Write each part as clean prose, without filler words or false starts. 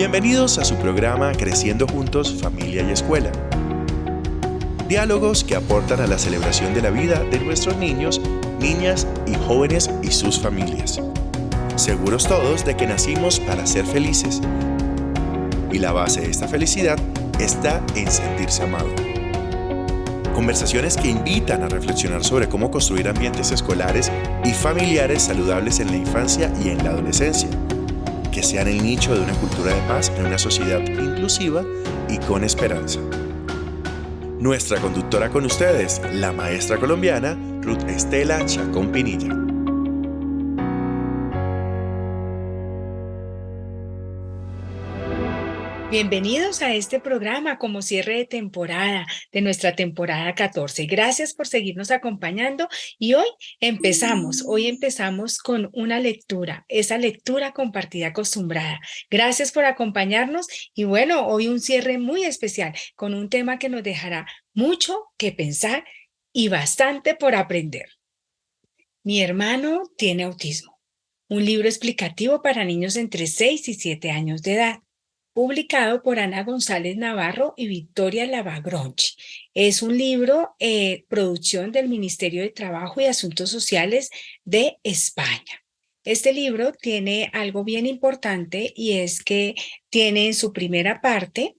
Bienvenidos a su programa Creciendo Juntos, Familia y Escuela. Diálogos que aportan a la celebración de la vida de nuestros niños, niñas y jóvenes y sus familias. Seguros todos de que nacimos para ser felices. Y la base de esta felicidad está en sentirse amado. Conversaciones que invitan a reflexionar sobre cómo construir ambientes escolares y familiares saludables en la infancia y en la adolescencia, que sean el nicho de una cultura de paz en una sociedad inclusiva y con esperanza. Nuestra conductora con ustedes, la maestra colombiana Ruth Estela Chacón Pinilla. Bienvenidos a este programa como cierre de temporada, de nuestra temporada 14. Gracias por seguirnos acompañando y hoy empezamos con una lectura, esa lectura compartida acostumbrada. Gracias por acompañarnos y bueno, hoy un cierre muy especial con un tema que nos dejará mucho que pensar y bastante por aprender. Mi hermano tiene autismo, un libro explicativo para niños entre 6 y 7 años de edad. Publicado por Ana González Navarro y Victoria Lavagronchi. Es un libro, producción del Ministerio de Trabajo y Asuntos Sociales de España. Este libro tiene algo bien importante y es que tiene en su primera parte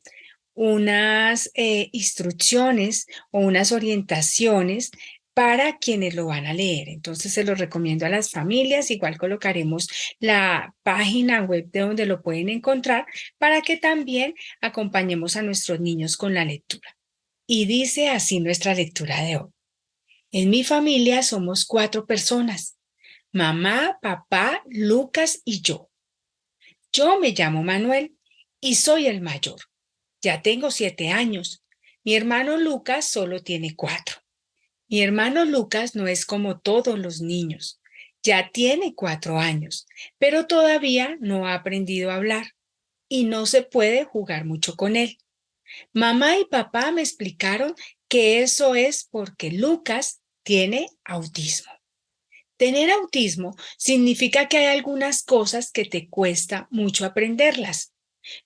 unas instrucciones o unas orientaciones para quienes lo van a leer. Entonces se lo recomiendo a las familias, igual colocaremos la página web de donde lo pueden encontrar para que también acompañemos a nuestros niños con la lectura. Y dice así nuestra lectura de hoy. En mi familia somos 4 personas, mamá, papá, Lucas y yo. Yo me llamo Manuel y soy el mayor. Ya tengo 7 años. Mi hermano Lucas solo tiene 4. Mi hermano Lucas no es como todos los niños. Ya tiene 4 años, pero todavía no ha aprendido a hablar y no se puede jugar mucho con él. Mamá y papá me explicaron que eso es porque Lucas tiene autismo. Tener autismo significa que hay algunas cosas que te cuesta mucho aprenderlas,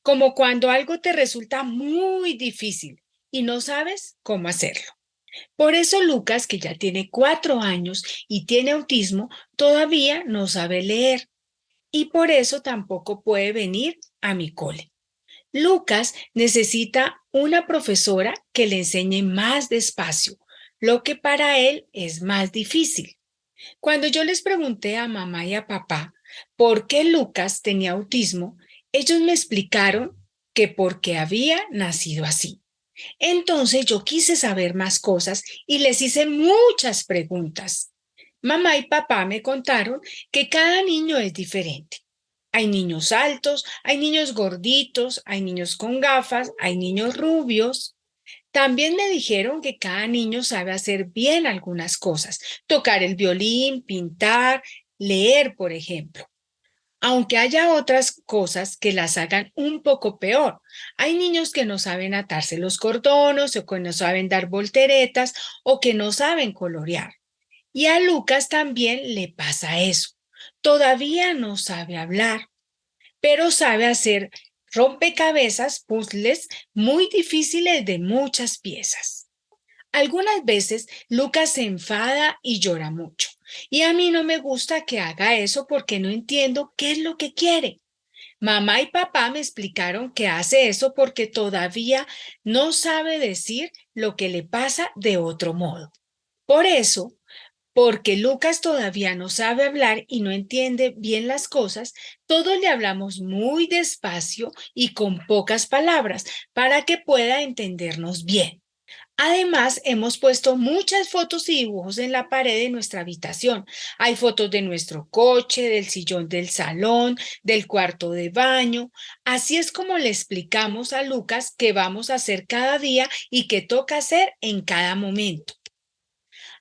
como cuando algo te resulta muy difícil y no sabes cómo hacerlo. Por eso Lucas, que ya tiene 4 años y tiene autismo, todavía no sabe leer y por eso tampoco puede venir a mi cole. Lucas necesita una profesora que le enseñe más despacio, lo que para él es más difícil. Cuando yo les pregunté a mamá y a papá por qué Lucas tenía autismo, ellos me explicaron que porque había nacido así. Entonces yo quise saber más cosas y les hice muchas preguntas. Mamá y papá me contaron que cada niño es diferente. Hay niños altos, hay niños gorditos, hay niños con gafas, hay niños rubios. También me dijeron que cada niño sabe hacer bien algunas cosas, tocar el violín, pintar, leer, por ejemplo. Aunque haya otras cosas que las hagan un poco peor. Hay niños que no saben atarse los cordones o que no saben dar volteretas o que no saben colorear. Y a Lucas también le pasa eso. Todavía no sabe hablar, pero sabe hacer rompecabezas, puzzles muy difíciles de muchas piezas. Algunas veces Lucas se enfada y llora mucho. Y a mí no me gusta que haga eso porque no entiendo qué es lo que quiere. Mamá y papá me explicaron que hace eso porque todavía no sabe decir lo que le pasa de otro modo. Por eso, porque Lucas todavía no sabe hablar y no entiende bien las cosas, todos le hablamos muy despacio y con pocas palabras para que pueda entendernos bien. Además, hemos puesto muchas fotos y dibujos en la pared de nuestra habitación. Hay fotos de nuestro coche, del sillón del salón, del cuarto de baño. Así es como le explicamos a Lucas qué vamos a hacer cada día y qué toca hacer en cada momento.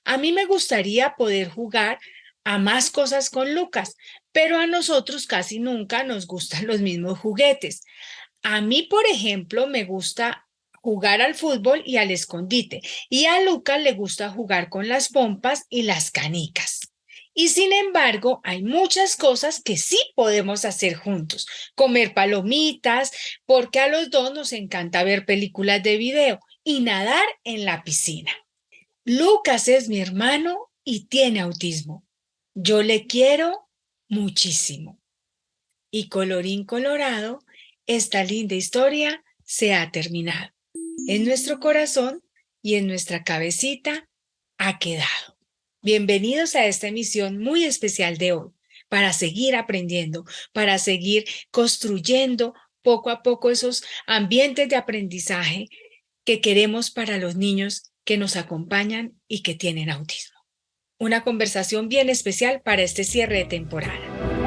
A mí me gustaría poder jugar a más cosas con Lucas, pero a nosotros casi nunca nos gustan los mismos juguetes. A mí, por ejemplo, me gusta jugar al fútbol y al escondite, y a Lucas le gusta jugar con las pompas y las canicas. Y sin embargo, hay muchas cosas que sí podemos hacer juntos. Comer palomitas, porque a los dos nos encanta ver películas de video y nadar en la piscina. Lucas es mi hermano y tiene autismo. Yo le quiero muchísimo. Y colorín colorado, esta linda historia se ha terminado. En nuestro corazón y en nuestra cabecita ha quedado. Bienvenidos a esta emisión muy especial de hoy, para seguir aprendiendo, para seguir construyendo poco a poco esos ambientes de aprendizaje que queremos para los niños que nos acompañan y que tienen autismo. Una conversación bien especial para este cierre de temporada.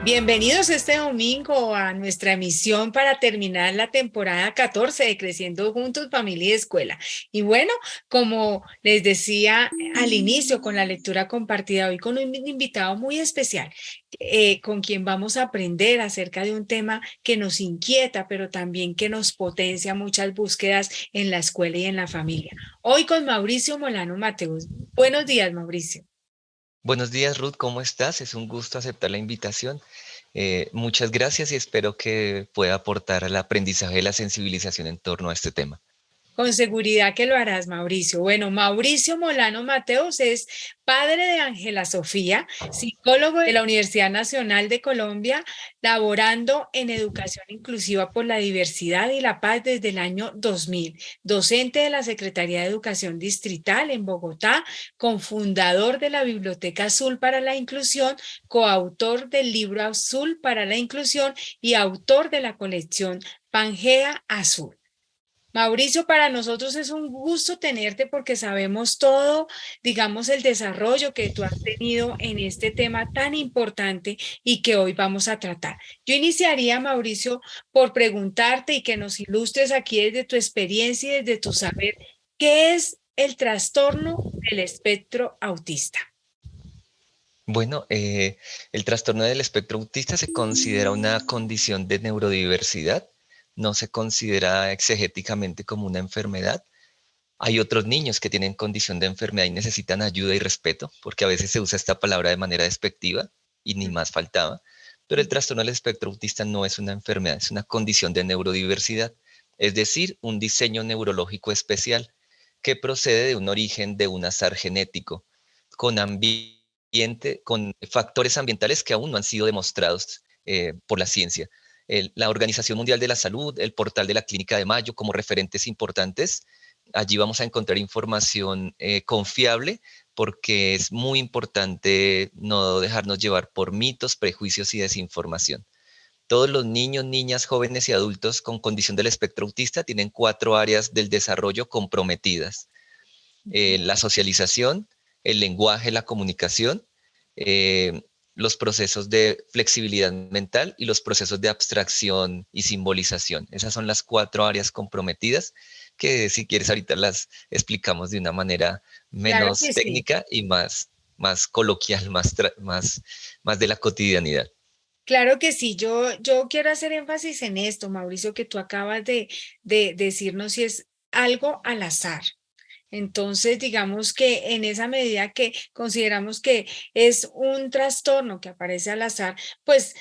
Bienvenidos este domingo a nuestra emisión para terminar la temporada 14 de Creciendo Juntos, Familia y Escuela. Y bueno, como les decía al inicio con la lectura compartida hoy con un invitado muy especial, con quien vamos a aprender acerca de un tema que nos inquieta, pero también que nos potencia muchas búsquedas en la escuela y en la familia. Hoy con Mauricio Molano Mateus. Buenos días, Mauricio. Buenos días, Ruth, ¿cómo estás? Es un gusto aceptar la invitación. Muchas gracias y espero que pueda aportar al aprendizaje y la sensibilización en torno a este tema. Con seguridad que lo harás, Mauricio. Bueno, Mauricio Molano Mateos es padre de Ángela Sofía, psicólogo de la Universidad Nacional de Colombia, laborando en educación inclusiva por la diversidad y la paz desde el año 2000, docente de la Secretaría de Educación Distrital en Bogotá, cofundador de la Biblioteca Azul para la Inclusión, coautor del libro Azul para la Inclusión y autor de la colección Pangea Azul. Mauricio, para nosotros es un gusto tenerte porque sabemos todo, digamos, el desarrollo que tú has tenido en este tema tan importante y que hoy vamos a tratar. Yo iniciaría, Mauricio, por preguntarte y que nos ilustres aquí desde tu experiencia y desde tu saber, ¿qué es el trastorno del espectro autista? Bueno, el trastorno del espectro autista se considera una condición de neurodiversidad, no se considera exegéticamente como una enfermedad. Hay otros niños que tienen condición de enfermedad y necesitan ayuda y respeto, porque a veces se usa esta palabra de manera despectiva y ni más faltaba, pero el trastorno del espectro autista no es una enfermedad, es una condición de neurodiversidad, es decir, un diseño neurológico especial que procede de un origen de un azar genético, con con factores ambientales que aún no han sido demostrados por la ciencia. La Organización Mundial de la Salud, el portal de la Clínica de Mayo como referentes importantes. Allí vamos a encontrar información confiable porque es muy importante no dejarnos llevar por mitos, prejuicios y desinformación. Todos los niños, niñas, jóvenes y adultos con condición del espectro autista tienen 4 áreas del desarrollo comprometidas. La socialización, el lenguaje, la comunicación, eh, los procesos de flexibilidad mental y los procesos de abstracción y simbolización. Esas son las 4 áreas comprometidas que si quieres ahorita las explicamos de una manera Claro menos que sí. técnica y más coloquial, más de la cotidianidad. Claro que sí, yo quiero hacer énfasis en esto, Mauricio, que tú acabas de decirnos si es algo al azar. Entonces, digamos que en esa medida que consideramos que es un trastorno que aparece al azar, pues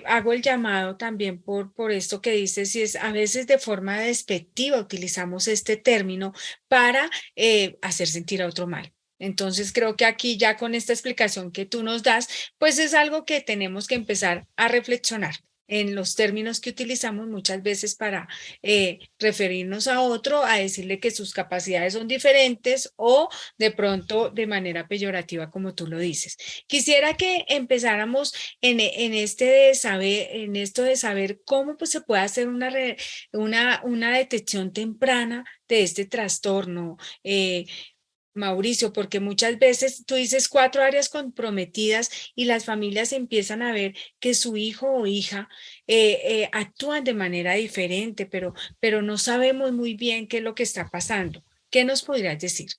hago el llamado también por esto que dices, si es a veces de forma despectiva utilizamos este término para hacer sentir a otro mal. Entonces, creo que aquí ya con esta explicación que tú nos das, pues es algo que tenemos que empezar a reflexionar en los términos que utilizamos muchas veces para referirnos a otro, a decirle que sus capacidades son diferentes o de pronto de manera peyorativa, como tú lo dices. Quisiera que empezáramos en este de saber, en esto de saber cómo pues, se puede hacer una detección temprana de este trastorno. Mauricio, porque muchas veces tú dices 4 áreas comprometidas y las familias empiezan a ver que su hijo o hija actúan de manera diferente, pero no sabemos muy bien qué es lo que está pasando. ¿Qué nos podrías decir?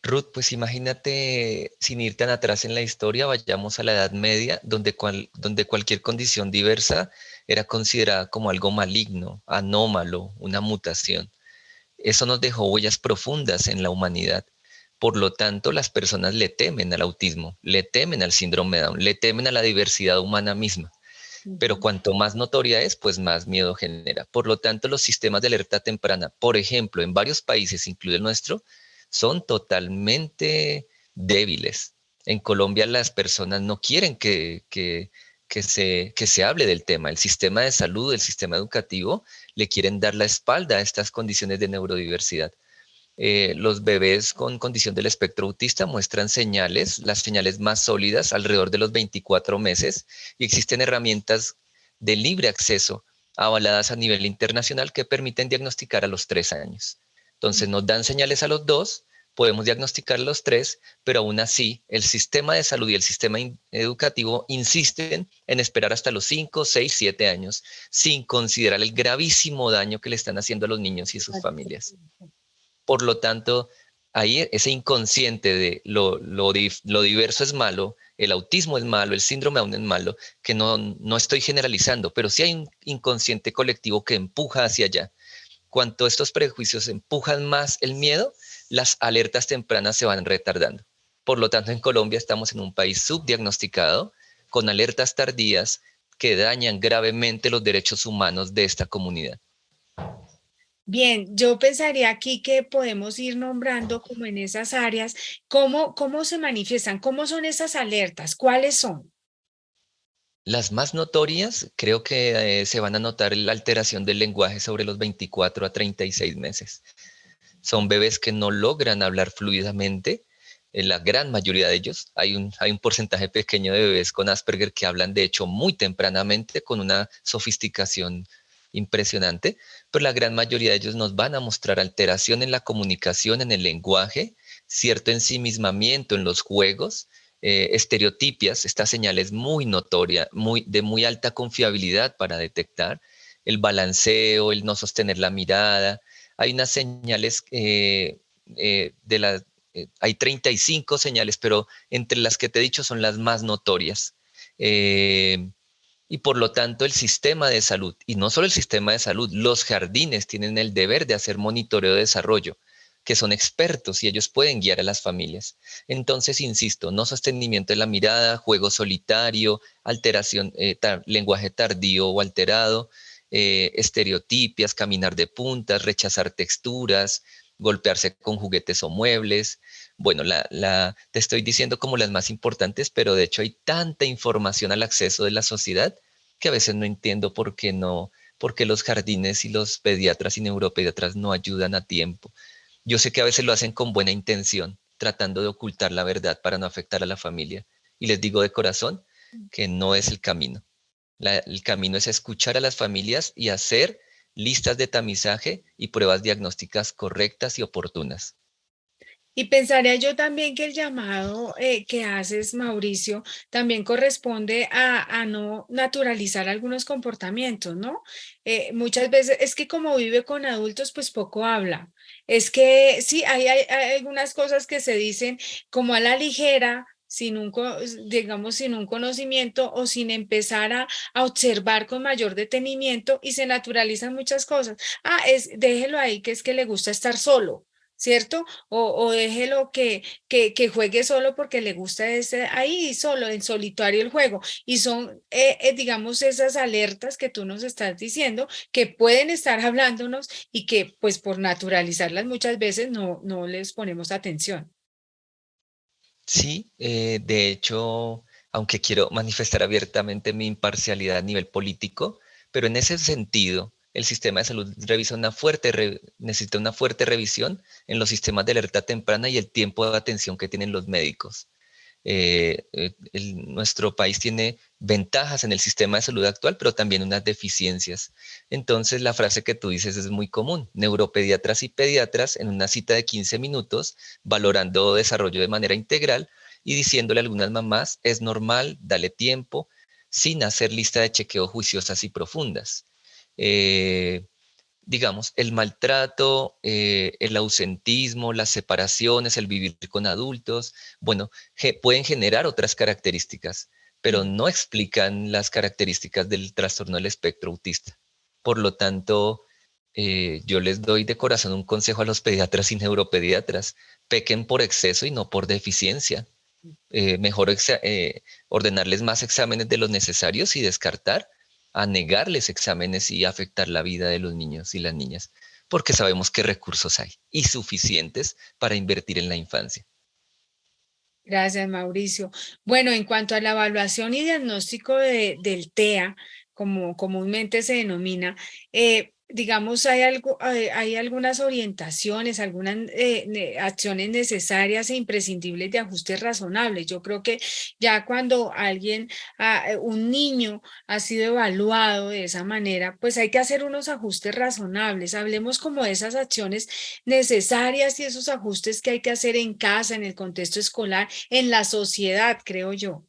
Ruth, pues imagínate, sin ir tan atrás en la historia, vayamos a la Edad Media, donde cualquier condición diversa era considerada como algo maligno, anómalo, una mutación. Eso nos dejó huellas profundas en la humanidad. Por lo tanto, las personas le temen al autismo, le temen al síndrome de Down, le temen a la diversidad humana misma. Pero Ujú. cuanto más notoria es, pues más miedo genera. Por lo tanto, los sistemas de alerta temprana, por ejemplo, en varios países, incluido el nuestro, son totalmente débiles. En Colombia las personas no quieren que se hable del tema. El sistema de salud, el sistema educativo, le quieren dar la espalda a estas condiciones de neurodiversidad. Los bebés con condición del espectro autista muestran señales, las señales más sólidas alrededor de los 24 meses y existen herramientas de libre acceso avaladas a nivel internacional que permiten diagnosticar a los 3 años. Entonces nos dan señales a los 2, podemos diagnosticar a los 3, pero aún así el sistema de salud y el sistema educativo insisten en esperar hasta los 5, 6, 7 años sin considerar el gravísimo daño que le están haciendo a los niños y sus familias. Por lo tanto, ahí ese inconsciente de lo diverso es malo, el autismo es malo, el síndrome de Down es malo, que no estoy generalizando, pero sí hay un inconsciente colectivo que empuja hacia allá. Cuanto estos prejuicios empujan más el miedo, las alertas tempranas se van retardando. Por lo tanto, en Colombia estamos en un país subdiagnosticado, con alertas tardías que dañan gravemente los derechos humanos de esta comunidad. Bien, yo pensaría aquí que podemos ir nombrando como en esas áreas, cómo se manifiestan, cómo son esas alertas, cuáles son. Las más notorias creo que se van a notar la alteración del lenguaje sobre los 24 a 36 meses. Son bebés que no logran hablar fluidamente, la gran mayoría de ellos. Hay un porcentaje pequeño de bebés con Asperger que hablan de hecho muy tempranamente con una sofisticación impresionante, pero la gran mayoría de ellos nos van a mostrar alteración en la comunicación, en el lenguaje, cierto ensimismamiento en los juegos, estereotipias, esta señal es muy notoria, de muy alta confiabilidad para detectar, el balanceo, el no sostener la mirada. Hay unas señales hay 35 señales, pero entre las que te he dicho son las más notorias. Eh, y por lo tanto el sistema de salud, y no solo el sistema de salud, los jardines tienen el deber de hacer monitoreo de desarrollo, que son expertos y ellos pueden guiar a las familias. Entonces, insisto, no sostenimiento de la mirada, juego solitario, alteración, lenguaje tardío o alterado, estereotipias, caminar de puntas, rechazar texturas, golpearse con juguetes o muebles. Bueno, te estoy diciendo como las más importantes, pero de hecho hay tanta información al acceso de la sociedad que a veces no entiendo por qué los jardines y los pediatras y neuropediatras no ayudan a tiempo. Yo sé que a veces lo hacen con buena intención, tratando de ocultar la verdad para no afectar a la familia. Y les digo de corazón que no es el camino. El camino es escuchar a las familias y hacer listas de tamizaje y pruebas diagnósticas correctas y oportunas. Y pensaría yo también que el llamado que haces, Mauricio, también corresponde a no naturalizar algunos comportamientos, ¿no? Muchas veces es que como vive con adultos, pues poco habla. Es que sí, hay algunas cosas que se dicen como a la ligera, digamos, sin un conocimiento o sin empezar a observar con mayor detenimiento y se naturalizan muchas cosas. Déjelo ahí, que es que le gusta estar solo. ¿Cierto? O déjelo que juegue solo porque le gusta ese, ahí solo, en solitario el juego. Y son, digamos, esas alertas que tú nos estás diciendo que pueden estar hablándonos y que, pues, por naturalizarlas muchas veces no les ponemos atención. Sí, de hecho, aunque quiero manifestar abiertamente mi imparcialidad a nivel político, pero en ese sentido, el sistema de salud necesita una fuerte revisión en los sistemas de alerta temprana y el tiempo de atención que tienen los médicos. Nuestro país tiene ventajas en el sistema de salud actual, pero también unas deficiencias. Entonces, la frase que tú dices es muy común. Neuropediatras y pediatras en una cita de 15 minutos, valorando desarrollo de manera integral y diciéndole a algunas mamás, es normal, dale tiempo, sin hacer lista de chequeo juiciosas y profundas. Eh, digamos, el maltrato, el ausentismo, las separaciones, el vivir con adultos, bueno, pueden generar otras características, pero no explican las características del trastorno del espectro autista. Por lo tanto, yo les doy de corazón un consejo a los pediatras y neuropediatras: pequen por exceso y no por deficiencia. Mejor ordenarles más exámenes de los necesarios y descartar a negarles exámenes y afectar la vida de los niños y las niñas, porque sabemos qué recursos hay y suficientes para invertir en la infancia. Gracias, Mauricio. Bueno, en cuanto a la evaluación y diagnóstico del TEA, como comúnmente se denomina, digamos, hay algunas orientaciones, algunas acciones necesarias e imprescindibles de ajustes razonables. Yo creo que ya cuando un niño ha sido evaluado de esa manera, pues hay que hacer unos ajustes razonables. Hablemos como de esas acciones necesarias y esos ajustes que hay que hacer en casa, en el contexto escolar, en la sociedad, creo yo.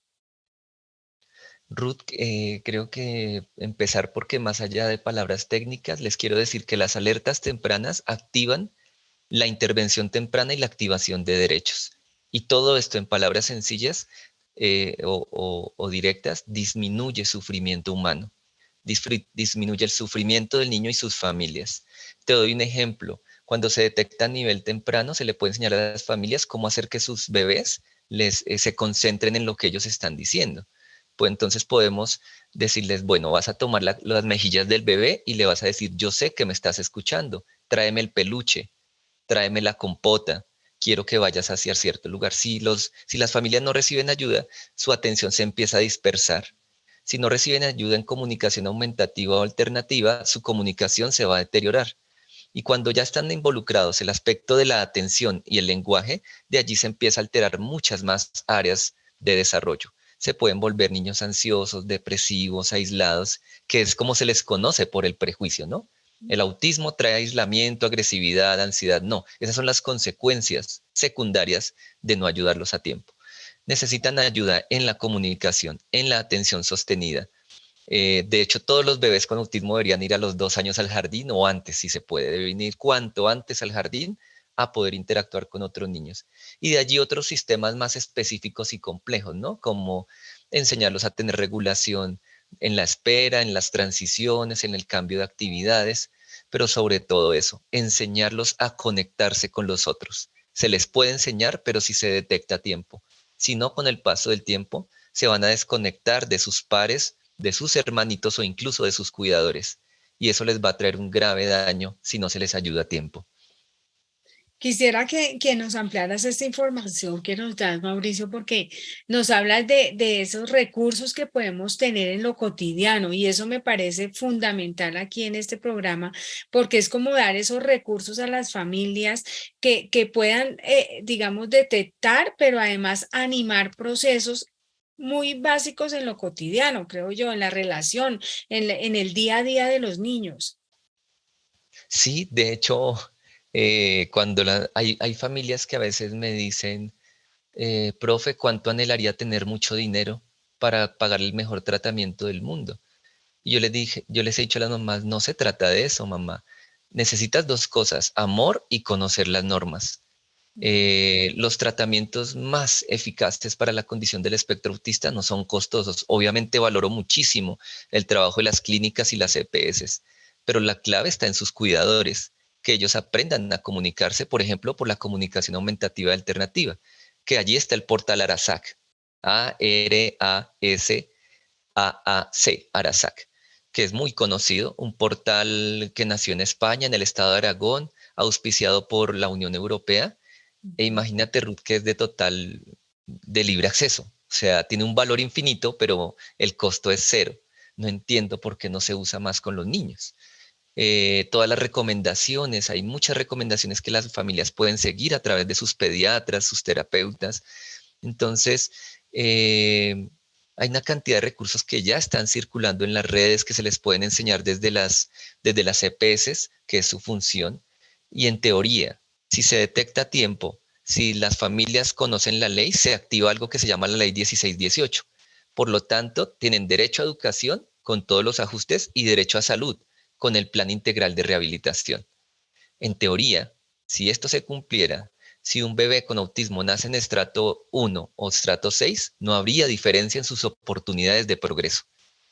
Ruth, creo que empezar porque más allá de palabras técnicas, les quiero decir que las alertas tempranas activan la intervención temprana y la activación de derechos. Y todo esto en palabras sencillas o directas disminuye sufrimiento humano, disminuye el sufrimiento del niño y sus familias. Te doy un ejemplo. Cuando se detecta a nivel temprano, se le puede enseñar a las familias cómo hacer que sus bebés se concentren en lo que ellos están diciendo. Pues entonces podemos decirles, bueno, vas a tomar las mejillas del bebé y le vas a decir, yo sé que me estás escuchando, tráeme el peluche, tráeme la compota, quiero que vayas hacia cierto lugar. Si las familias no reciben ayuda, su atención se empieza a dispersar. Si no reciben ayuda en comunicación aumentativa o alternativa, su comunicación se va a deteriorar. Y cuando ya están involucrados el aspecto de la atención y el lenguaje, de allí se empieza a alterar muchas más áreas de desarrollo. Se pueden volver niños ansiosos, depresivos, aislados, que es como se les conoce por el prejuicio, ¿no? El autismo trae aislamiento, agresividad, ansiedad. No, esas son las consecuencias secundarias de no ayudarlos a tiempo. Necesitan ayuda en la comunicación, en la atención sostenida. De hecho, todos los bebés con autismo deberían ir a los 2 años al jardín o antes, si se puede. Deben ir cuanto antes al jardín a poder interactuar con otros niños. Y de allí otros sistemas más específicos y complejos, ¿no? Como enseñarlos a tener regulación en la espera, en las transiciones, en el cambio de actividades, pero sobre todo eso, enseñarlos a conectarse con los otros. Se les puede enseñar, pero si se detecta a tiempo. Si no, con el paso del tiempo, se van a desconectar de sus pares, de sus hermanitos o incluso de sus cuidadores. Y eso les va a traer un grave daño si no se les ayuda a tiempo. Quisiera que nos ampliaras esta información que nos das, Mauricio, porque nos hablas de esos recursos que podemos tener en lo cotidiano y eso me parece fundamental aquí en este programa, porque es como dar esos recursos a las familias que puedan, digamos, detectar, pero además animar procesos muy básicos en lo cotidiano, creo yo, en la relación, en el día a día de los niños. Sí, de hecho, cuando hay familias que a veces me dicen, profe, ¿cuánto anhelaría tener mucho dinero para pagar el mejor tratamiento del mundo? Y yo les he dicho a las mamás, no se trata de eso, mamá. Necesitas dos cosas, amor y conocer las normas. Los tratamientos más eficaces para la condición del espectro autista no son costosos. Obviamente valoro muchísimo el trabajo de las clínicas y las EPS, pero la clave está en sus cuidadores, que ellos aprendan a comunicarse, por ejemplo, por la comunicación aumentativa alternativa, que allí está el portal ARASAC, ARASAC, ARASAC, que es muy conocido, un portal que nació en España, en el estado de Aragón, auspiciado por la Unión Europea. E imagínate, Ruth, que es de libre acceso. O sea, tiene un valor infinito, pero el costo es cero. No entiendo por qué no se usa más con los niños. Todas las recomendaciones, hay muchas recomendaciones que las familias pueden seguir a través de sus pediatras, sus terapeutas. Entonces, Hay una cantidad de recursos que ya están circulando en las redes que se les pueden enseñar desde las EPS, que es su función. Y en teoría, si se detecta a tiempo, si las familias conocen la ley, se activa algo que se llama la ley 1618. Por lo tanto, tienen derecho a educación con todos los ajustes y derecho a salud con el plan integral de rehabilitación. En teoría, si esto se cumpliera, si un bebé con autismo nace en estrato 1 o estrato 6, no habría diferencia en sus oportunidades de progreso.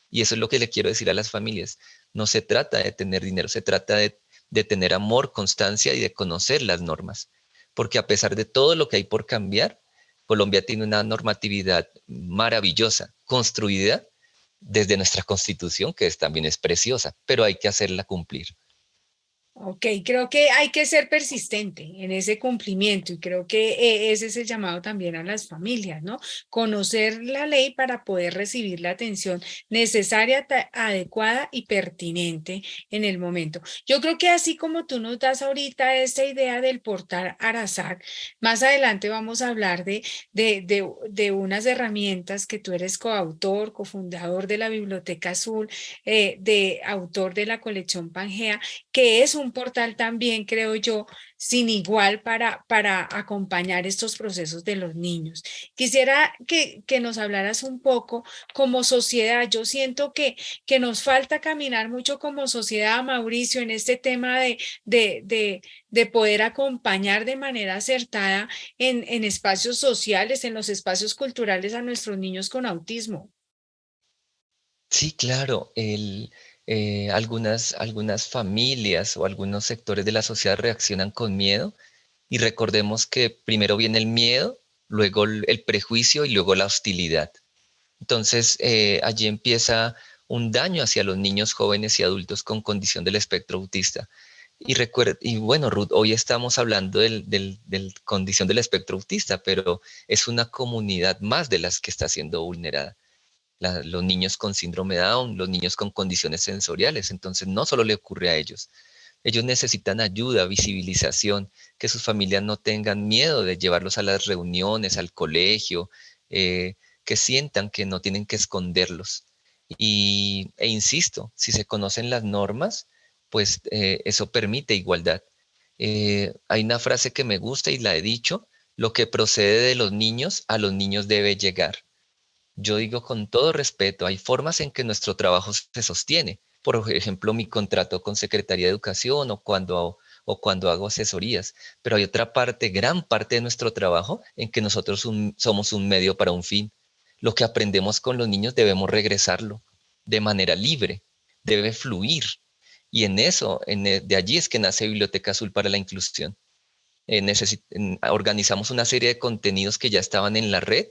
Y eso es lo que le quiero decir a las familias. No se trata de tener dinero, se trata de tener amor, constancia y de conocer las normas. Porque a pesar de todo lo que hay por cambiar, Colombia tiene una normatividad maravillosa, construida desde nuestra constitución, que también es preciosa, pero hay que hacerla cumplir. Ok, creo que hay que ser persistente en ese cumplimiento y creo que ese es el llamado también a las familias, ¿no? Conocer la ley para poder recibir la atención necesaria, adecuada y pertinente en el momento. Yo creo que así como tú nos das ahorita esta idea del portal Arasac, más adelante vamos a hablar de unas herramientas que tú eres coautor, cofundador de la Biblioteca Azul, de autor de la colección Pangea, que es un portal también, creo yo, sin igual para acompañar estos procesos de los niños. Quisiera que nos hablaras un poco como sociedad. Yo siento que nos falta caminar mucho como sociedad, Mauricio, en este tema de poder acompañar de manera acertada en espacios sociales, en los espacios culturales a nuestros niños con autismo. Sí, claro. Algunas familias o algunos sectores de la sociedad reaccionan con miedo y recordemos que primero viene el miedo, luego el prejuicio y luego la hostilidad. Entonces, allí empieza un daño hacia los niños, jóvenes y adultos con condición del espectro autista. Y bueno, Ruth, hoy estamos hablando del condición del espectro autista, pero es una comunidad más de las que está siendo vulnerada. Los niños con síndrome Down, los niños con condiciones sensoriales. Entonces, no solo le ocurre a ellos. Ellos necesitan ayuda, visibilización, que sus familias no tengan miedo de llevarlos a las reuniones, al colegio, que sientan que no tienen que esconderlos. E insisto, si se conocen las normas, pues eso permite igualdad. Hay una frase que me gusta y la he dicho: lo que procede de los niños, a los niños debe llegar. Yo digo con todo respeto, hay formas en que nuestro trabajo se sostiene. Por ejemplo, mi contrato con Secretaría de Educación o cuando hago asesorías. Pero hay otra parte, gran parte de nuestro trabajo, en que nosotros somos un medio para un fin. Lo que aprendemos con los niños debemos regresarlo de manera libre, debe fluir. Y en eso, de allí es que nace Biblioteca Azul para la Inclusión. Organizamos una serie de contenidos que ya estaban en la red,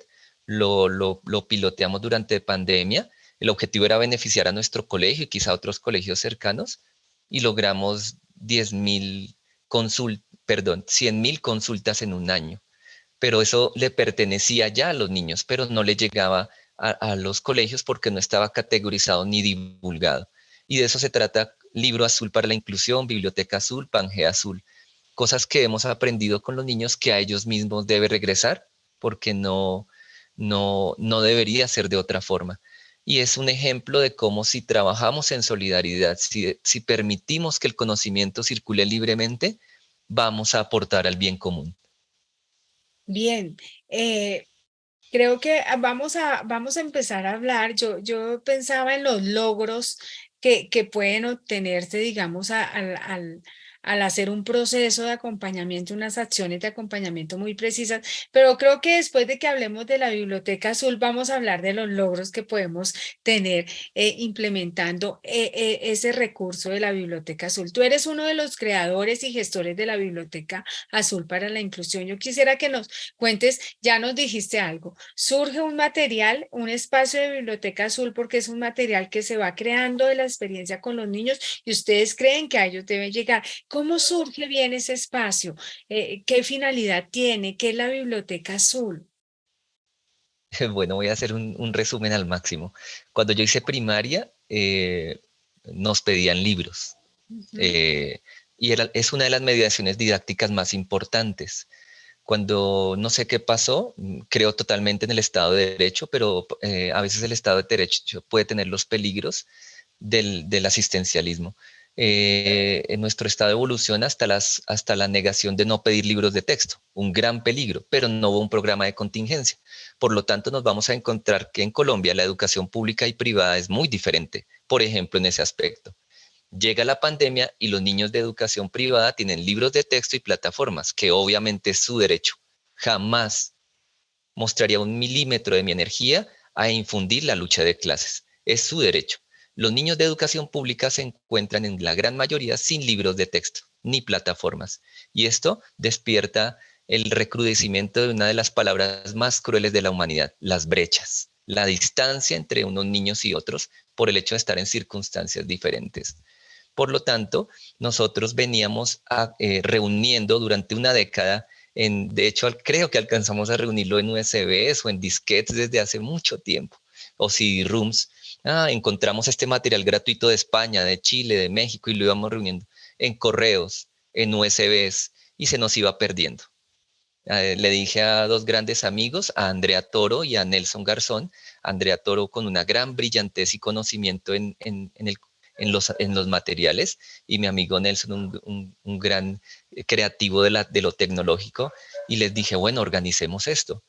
lo piloteamos durante pandemia. El objetivo era beneficiar a nuestro colegio y quizá a otros colegios cercanos y logramos 100.000 consultas en un año. Pero eso le pertenecía ya a los niños, pero no le llegaba a los colegios porque no estaba categorizado ni divulgado. Y de eso se trata Libro Azul para la Inclusión, Biblioteca Azul, Pangea Azul. Cosas que hemos aprendido con los niños que a ellos mismos debe regresar porque no debería ser de otra forma. Y es un ejemplo de cómo si trabajamos en solidaridad, si permitimos que el conocimiento circule libremente, vamos a aportar al bien común. Bien, creo que vamos a empezar a hablar. Yo pensaba en los logros que pueden obtenerse, digamos, al hacer un proceso de acompañamiento, unas acciones de acompañamiento muy precisas, pero creo que después de que hablemos de la Biblioteca Azul, vamos a hablar de los logros que podemos tener implementando ese recurso de la Biblioteca Azul. Tú eres uno de los creadores y gestores de la Biblioteca Azul para la Inclusión. Yo quisiera que nos cuentes, ya nos dijiste algo, surge un material, un espacio de Biblioteca Azul porque es un material que se va creando de la experiencia con los niños y ustedes creen que a ellos debe llegar. ¿Cómo surge bien ese espacio? ¿Qué finalidad tiene? ¿Qué es la Biblioteca Azul? Bueno, voy a hacer un resumen al máximo. Cuando yo hice primaria, nos pedían libros. Ujú. eh, y es una de las mediaciones didácticas más importantes. Cuando no sé qué pasó, creo totalmente en el Estado de Derecho, pero a veces el Estado de Derecho puede tener los peligros del asistencialismo. En nuestro Estado evoluciona hasta la negación de no pedir libros de texto, un gran peligro, pero no hubo un programa de contingencia. Por lo tanto, nos vamos a encontrar que en Colombia la educación pública y privada es muy diferente, por ejemplo, en ese aspecto. Llega la pandemia y los niños de educación privada tienen libros de texto y plataformas, que obviamente es su derecho. Jamás mostraría un milímetro de mi energía a infundir la lucha de clases. Es su derecho. Los niños de educación pública se encuentran en la gran mayoría sin libros de texto ni plataformas. Y esto despierta el recrudecimiento de una de las palabras más crueles de la humanidad, las brechas, la distancia entre unos niños y otros por el hecho de estar en circunstancias diferentes. Por lo tanto, nosotros veníamos reuniendo durante una década, de hecho creo que alcanzamos a reunirlo en USBs o en disquetes desde hace mucho tiempo, o CD-ROOMs. Encontramos este material gratuito de España, de Chile, de México y lo íbamos reuniendo en correos, en USBs y se nos iba perdiendo. Le dije a dos grandes amigos, a Andrea Toro y a Nelson Garzón, Andrea Toro con una gran brillantez y conocimiento en los materiales, y mi amigo Nelson, un gran creativo de lo tecnológico, y les dije, bueno, organicemos esto.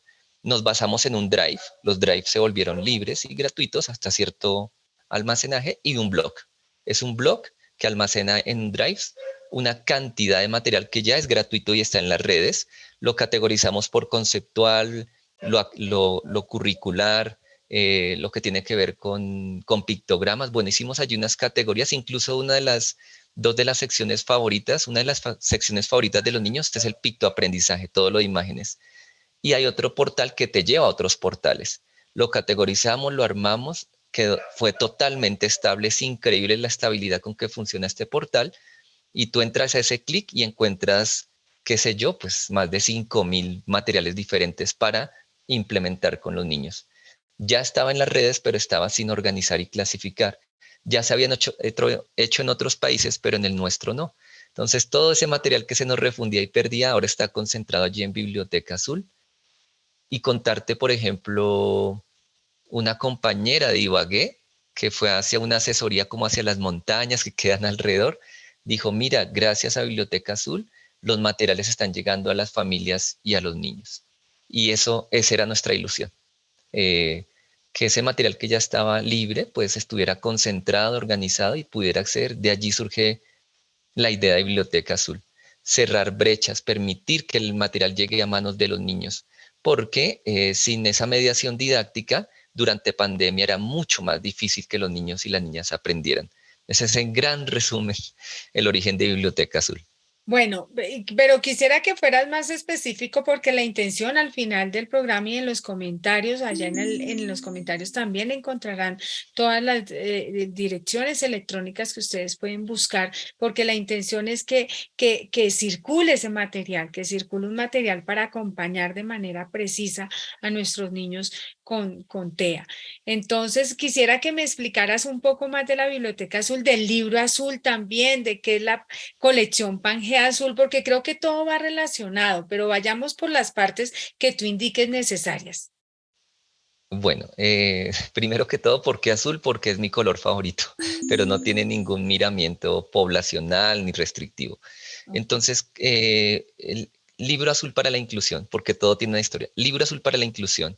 Nos basamos en un drive, los drives se volvieron libres y gratuitos hasta cierto almacenaje, y un blog. Es un blog que almacena en drives una cantidad de material que ya es gratuito y está en las redes. Lo categorizamos por conceptual, lo curricular, lo que tiene que ver con pictogramas. Bueno, hicimos allí unas categorías, incluso dos de las secciones favoritas, una de las secciones favoritas de los niños es el pictoaprendizaje, todo lo de imágenes. Y hay otro portal que te lleva a otros portales. Lo categorizamos, lo armamos, fue totalmente estable, es increíble la estabilidad con que funciona este portal, y tú entras a ese clic y encuentras, qué sé yo, pues más de 5.000 materiales diferentes para implementar con los niños. Ya estaba en las redes, pero estaba sin organizar y clasificar. Ya se habían hecho en otros países, pero en el nuestro no. Entonces, todo ese material que se nos refundía y perdía ahora está concentrado allí en Biblioteca Azul. Y contarte, por ejemplo, una compañera de Ibagué que fue hacia una asesoría como hacia las montañas que quedan alrededor, dijo, mira, gracias a Biblioteca Azul, los materiales están llegando a las familias y a los niños. Y esa era nuestra ilusión. Que ese material que ya estaba libre, pues estuviera concentrado, organizado y pudiera acceder. De allí surge la idea de Biblioteca Azul. Cerrar brechas, permitir que el material llegue a manos de los niños, porque sin esa mediación didáctica, durante pandemia era mucho más difícil que los niños y las niñas aprendieran. Ese es en gran resumen el origen de Biblioteca Azul. Bueno, pero quisiera que fueras más específico porque la intención al final del programa y en los comentarios, allá en los comentarios también encontrarán todas las direcciones electrónicas que ustedes pueden buscar, porque la intención es que circule ese material, que circule un material para acompañar de manera precisa a nuestros niños con TEA. Entonces, quisiera que me explicaras un poco más de la Biblioteca Azul, del libro azul también, de qué es la colección Pangea Azul, porque creo que todo va relacionado, pero vayamos por las partes que tú indiques necesarias. Bueno, primero que todo, ¿por qué azul? Porque es mi color favorito, pero no tiene ningún miramiento poblacional ni restrictivo. Entonces, el libro azul para la inclusión, porque todo tiene una historia. Libro azul para la inclusión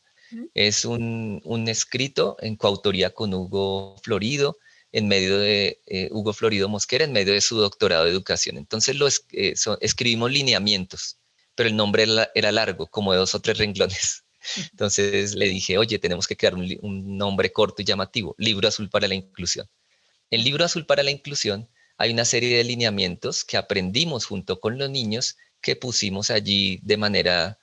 es un escrito en coautoría con Hugo Florido, en medio de Hugo Florido Mosquera, en medio de su doctorado de educación. Entonces escribimos lineamientos, pero el nombre era largo, como de 2 o 3 renglones. Entonces le dije, oye, tenemos que crear un nombre corto y llamativo, Libro Azul para la Inclusión. En Libro Azul para la Inclusión hay una serie de lineamientos que aprendimos junto con los niños, que pusimos allí de manera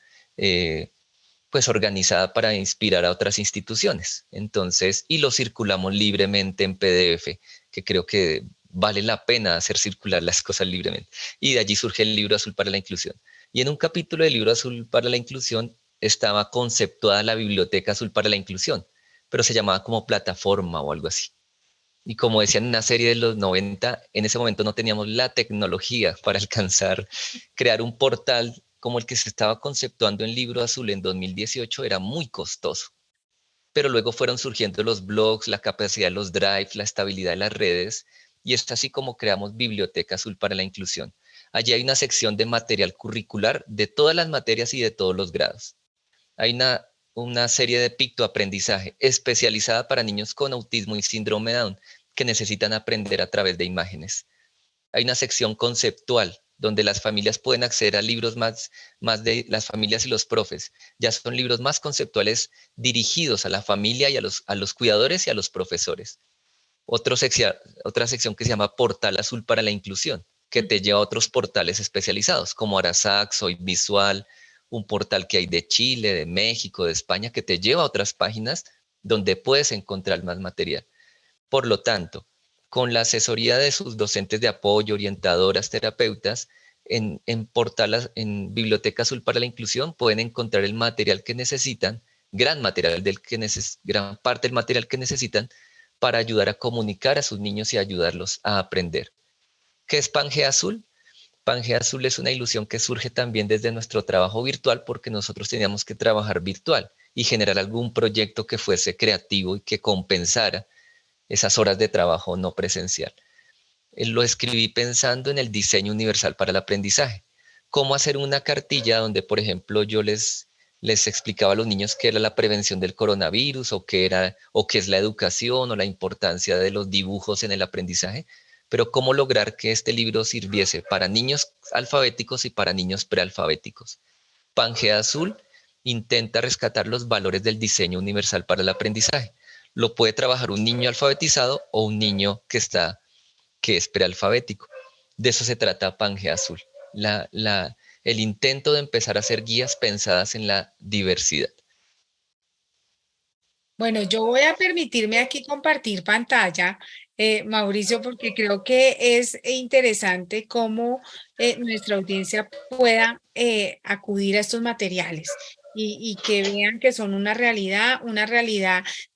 pues organizada para inspirar a otras instituciones. Entonces, y lo circulamos libremente en PDF, que creo que vale la pena hacer circular las cosas libremente. Y de allí surge el Libro Azul para la Inclusión. Y en un capítulo del Libro Azul para la Inclusión estaba conceptuada la Biblioteca Azul para la Inclusión, pero se llamaba como plataforma o algo así. Y como decían en una serie de los 90, en ese momento no teníamos la tecnología para alcanzar, crear un portal como el que se estaba conceptuando en Libro Azul en 2018 era muy costoso. Pero luego fueron surgiendo los blogs, la capacidad de los drives, la estabilidad de las redes, y es así como creamos Biblioteca Azul para la Inclusión. Allí hay una sección de material curricular de todas las materias y de todos los grados. Hay una serie de pictoaprendizaje especializada para niños con autismo y síndrome Down que necesitan aprender a través de imágenes. Hay una sección conceptual donde las familias pueden acceder a libros más de las familias y los profes. Ya son libros más conceptuales dirigidos a la familia y a los cuidadores y a los profesores. Otra sección que se llama Portal Azul para la Inclusión, que te lleva a otros portales especializados, como Arasax, Hoy Visual, un portal que hay de Chile, de México, de España, que te lleva a otras páginas donde puedes encontrar más material. Por lo tanto, con la asesoría de sus docentes de apoyo, orientadoras, terapeutas, en Biblioteca Azul para la Inclusión pueden encontrar el material que necesitan, gran parte del material que necesitan para ayudar a comunicar a sus niños y ayudarlos a aprender. ¿Qué es Pangea Azul? Pangea Azul es una ilusión que surge también desde nuestro trabajo virtual porque nosotros teníamos que trabajar virtual y generar algún proyecto que fuese creativo y que compensara esas horas de trabajo no presencial. Lo escribí pensando en el diseño universal para el aprendizaje. Cómo hacer una cartilla donde, por ejemplo, yo les explicaba a los niños qué era la prevención del coronavirus o qué es la educación o la importancia de los dibujos en el aprendizaje, pero cómo lograr que este libro sirviese para niños alfabéticos y para niños prealfabéticos. Pangea Azul intenta rescatar los valores del diseño universal para el aprendizaje. Lo puede trabajar un niño alfabetizado o un niño que es prealfabético. De eso se trata Pangea Azul, el intento de empezar a hacer guías pensadas en la diversidad. Bueno, yo voy a permitirme aquí compartir pantalla, Mauricio, porque creo que es interesante cómo nuestra audiencia pueda acudir a estos materiales y que vean que son una realidad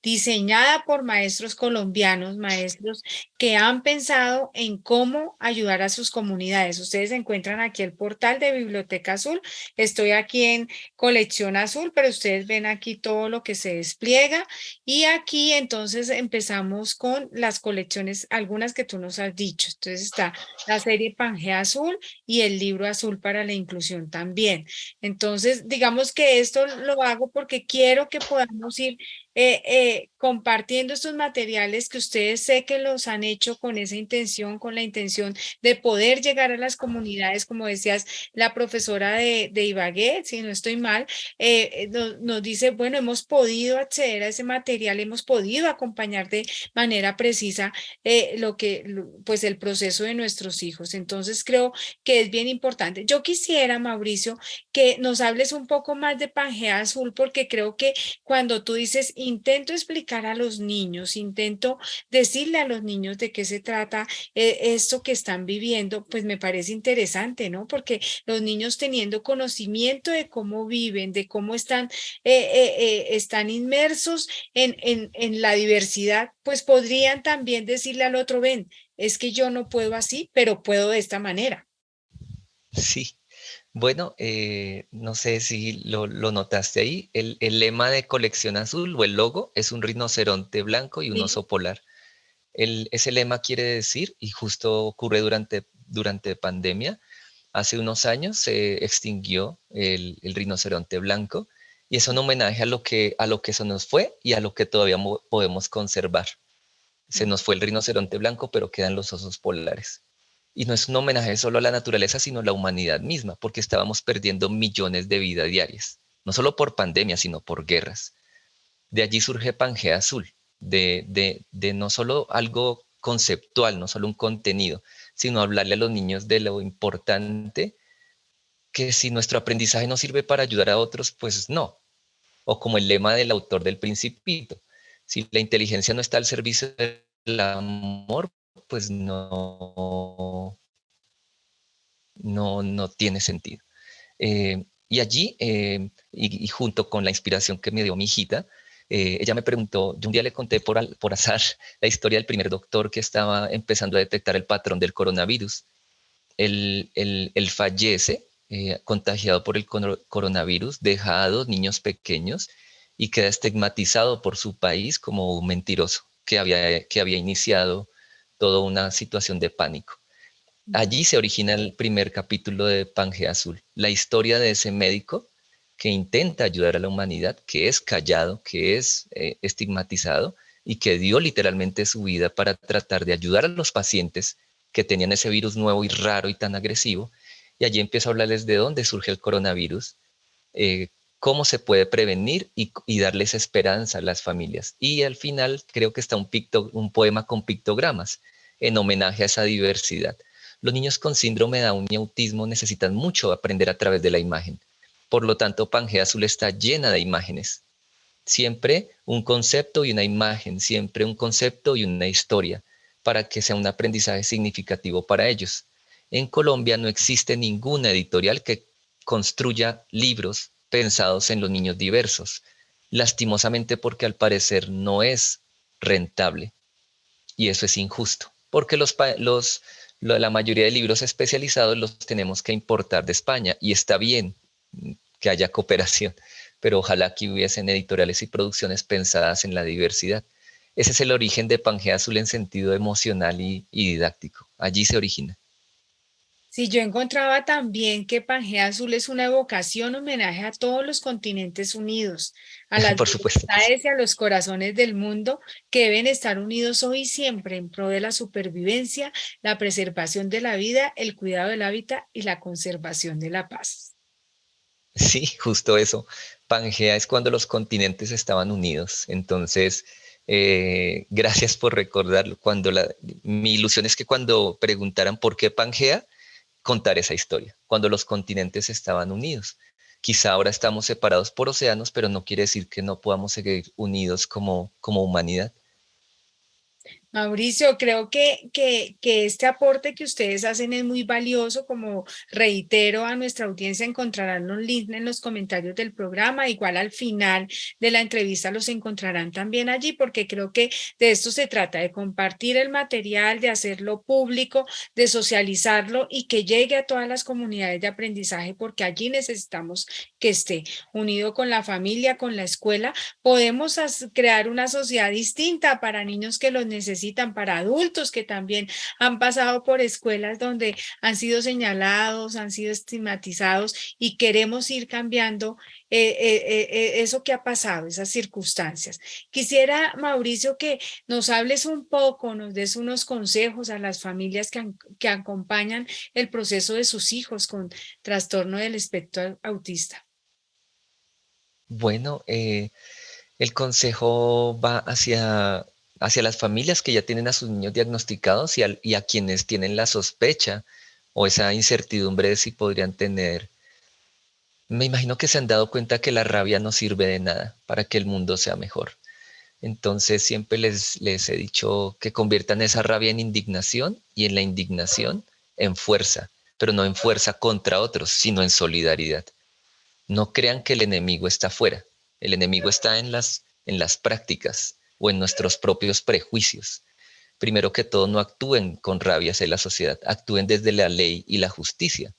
diseñada por maestros colombianos, maestros que han pensado en cómo ayudar a sus comunidades. Ustedes encuentran aquí el portal de Biblioteca Azul. Estoy aquí en Colección Azul, pero ustedes ven aquí todo lo que se despliega. Y aquí entonces empezamos con las colecciones, algunas que tú nos has dicho. Entonces está la serie Pangea Azul y el libro Azul para la Inclusión también. Entonces, digamos que esto lo hago porque quiero que podamos ir compartiendo estos materiales que ustedes sé que los han hecho con esa intención, con la intención de poder llegar a las comunidades, como decías, la profesora de Ibagué, si no estoy mal, nos dice, bueno, hemos podido acceder a ese material, hemos podido acompañar de manera precisa pues el proceso de nuestros hijos. Entonces creo que es bien importante. Yo quisiera, Mauricio, que nos hables un poco más de Pangea Azul, porque creo que cuando tú dices, intento explicar a los niños, intento decirle a los niños de qué se trata esto que están viviendo, pues me parece interesante, ¿no? Porque los niños teniendo conocimiento de cómo viven, de cómo están inmersos en la diversidad, pues podrían también decirle al otro, ven, es que yo no puedo así, pero puedo de esta manera. Sí, bueno, no sé si lo notaste ahí, el lema de Colección Azul o el logo es un rinoceronte blanco y un Sí. oso polar. Ese lema quiere decir, y justo ocurre durante pandemia, hace unos años se extinguió el rinoceronte blanco y es un homenaje a lo que se nos fue y a lo que todavía podemos conservar. Se nos fue el rinoceronte blanco, pero quedan los osos polares. Y no es un homenaje solo a la naturaleza, sino a la humanidad misma, porque estábamos perdiendo millones de vidas diarias, no solo por pandemia, sino por guerras. De allí surge Pangea Azul, de no solo algo conceptual, no solo un contenido, sino hablarle a los niños de lo importante que si nuestro aprendizaje no sirve para ayudar a otros, pues no. O como el lema del autor del Principito, si la inteligencia no está al servicio del amor, pues no tiene sentido. Y allí, y junto con la inspiración que me dio mi hijita, ella me preguntó, yo un día le conté por azar la historia del primer doctor que estaba empezando a detectar el patrón del coronavirus. Él fallece contagiado por el coronavirus, deja a 2 niños pequeños y queda estigmatizado por su país como un mentiroso que había iniciado toda una situación de pánico. Allí se origina el primer capítulo de Pangea Azul, la historia de ese médico que intenta ayudar a la humanidad, que es callado, que es estigmatizado y que dio literalmente su vida para tratar de ayudar a los pacientes que tenían ese virus nuevo y raro y tan agresivo. Y allí empiezo a hablarles de dónde surge el coronavirus, eh, cómo se puede prevenir y darles esperanza a las familias. Y al final creo que está un poema con pictogramas en homenaje a esa diversidad. Los niños con síndrome de Down y autismo necesitan mucho aprender a través de la imagen. Por lo tanto, Pangea Azul está llena de imágenes. Siempre un concepto y una imagen, siempre un concepto y una historia, para que sea un aprendizaje significativo para ellos. En Colombia no existe ninguna editorial que construya libros pensados en los niños diversos, lastimosamente porque al parecer no es rentable y eso es injusto, porque la mayoría de libros especializados los tenemos que importar de España y está bien que haya cooperación, pero ojalá que hubiesen editoriales y producciones pensadas en la diversidad. Ese es el origen de Pangea Azul en sentido emocional y didáctico. Allí se origina. Sí, yo encontraba también que Pangea Azul es una evocación, homenaje a todos los continentes unidos, a las Por supuesto que sí. libertades y a los corazones del mundo que deben estar unidos hoy y siempre en pro de la supervivencia, la preservación de la vida, el cuidado del hábitat y la conservación de la paz. Sí, justo eso. Pangea es cuando los continentes estaban unidos. Entonces, gracias por recordarlo. Mi ilusión es que cuando preguntaran por qué Pangea, contar esa historia, cuando los continentes estaban unidos. Quizá ahora estamos separados por océanos, pero no quiere decir que no podamos seguir unidos como humanidad. Mauricio, creo que este aporte que ustedes hacen es muy valioso. Como reitero a nuestra audiencia, encontrarán los links en los comentarios del programa. Igual al final de la entrevista los encontrarán también allí, porque creo que de esto se trata, de compartir el material, de hacerlo público, de socializarlo y que llegue a todas las comunidades de aprendizaje, porque allí necesitamos que esté unido con la familia, con la escuela. Podemos crear una sociedad distinta para niños que los necesitan, para adultos que también han pasado por escuelas donde han sido señalados, han sido estigmatizados y queremos ir cambiando eso que ha pasado, esas circunstancias. Quisiera, Mauricio, que nos hables un poco, nos des unos consejos a las familias que acompañan el proceso de sus hijos con trastorno del espectro autista. Bueno, el consejo va hacia las familias que ya tienen a sus niños diagnosticados y a quienes tienen la sospecha o esa incertidumbre de si podrían tener. Me imagino que se han dado cuenta que la rabia no sirve de nada para que el mundo sea mejor. Entonces siempre les he dicho que conviertan esa rabia en indignación y en la indignación en fuerza, pero no en fuerza contra otros, sino en solidaridad. No crean que el enemigo está afuera. El enemigo está en las prácticas o en nuestros propios prejuicios. Primero que todo, no actúen con rabia hacia la sociedad, actúen desde la ley y la justicia.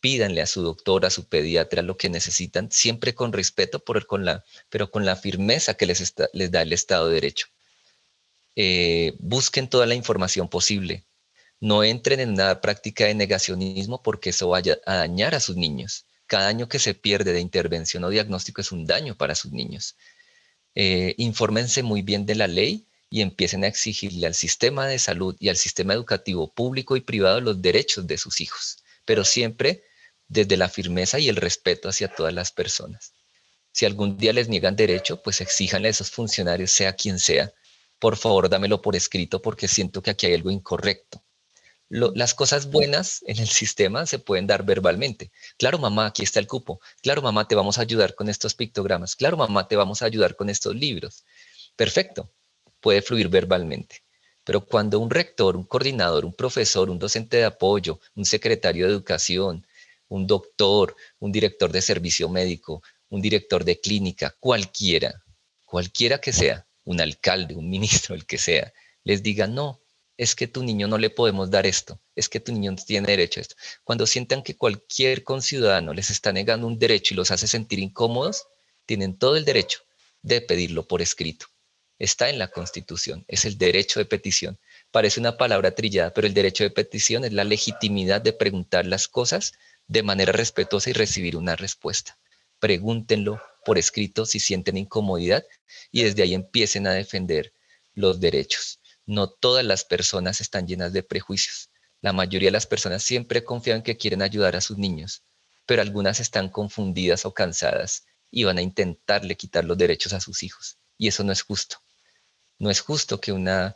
Pídanle a su doctor, a su pediatra lo que necesitan, siempre con respeto, pero con la firmeza que les da el Estado de Derecho. Busquen toda la información posible. No entren en una práctica de negacionismo porque eso vaya a dañar a sus niños. Cada año que se pierde de intervención o diagnóstico es un daño para sus niños. Infórmense muy bien de la ley y empiecen a exigirle al sistema de salud y al sistema educativo público y privado los derechos de sus hijos, pero siempre desde la firmeza y el respeto hacia todas las personas. Si algún día les niegan derecho, pues exíjanle a esos funcionarios, sea quien sea, por favor dámelo por escrito porque siento que aquí hay algo incorrecto. Las cosas buenas en el sistema se pueden dar verbalmente. Claro, mamá, aquí está el cupo. Claro, mamá, te vamos a ayudar con estos pictogramas. Claro, mamá, te vamos a ayudar con estos libros. Perfecto, puede fluir verbalmente. Pero cuando un rector, un coordinador, un profesor, un docente de apoyo, un secretario de educación, un doctor, un director de servicio médico, un director de clínica, cualquiera que sea, un alcalde, un ministro, el que sea, les diga no, es que tu niño no le podemos dar esto, es que tu niño no tiene derecho a esto. Cuando sientan que cualquier conciudadano les está negando un derecho y los hace sentir incómodos, tienen todo el derecho de pedirlo por escrito. Está en la Constitución, es el derecho de petición. Parece una palabra trillada, pero el derecho de petición es la legitimidad de preguntar las cosas de manera respetuosa y recibir una respuesta. Pregúntenlo por escrito si sienten incomodidad y desde ahí empiecen a defender los derechos. No todas las personas están llenas de prejuicios. La mayoría de las personas siempre confían que quieren ayudar a sus niños, pero algunas están confundidas o cansadas y van a intentarle quitar los derechos a sus hijos. Y eso no es justo. No es justo que una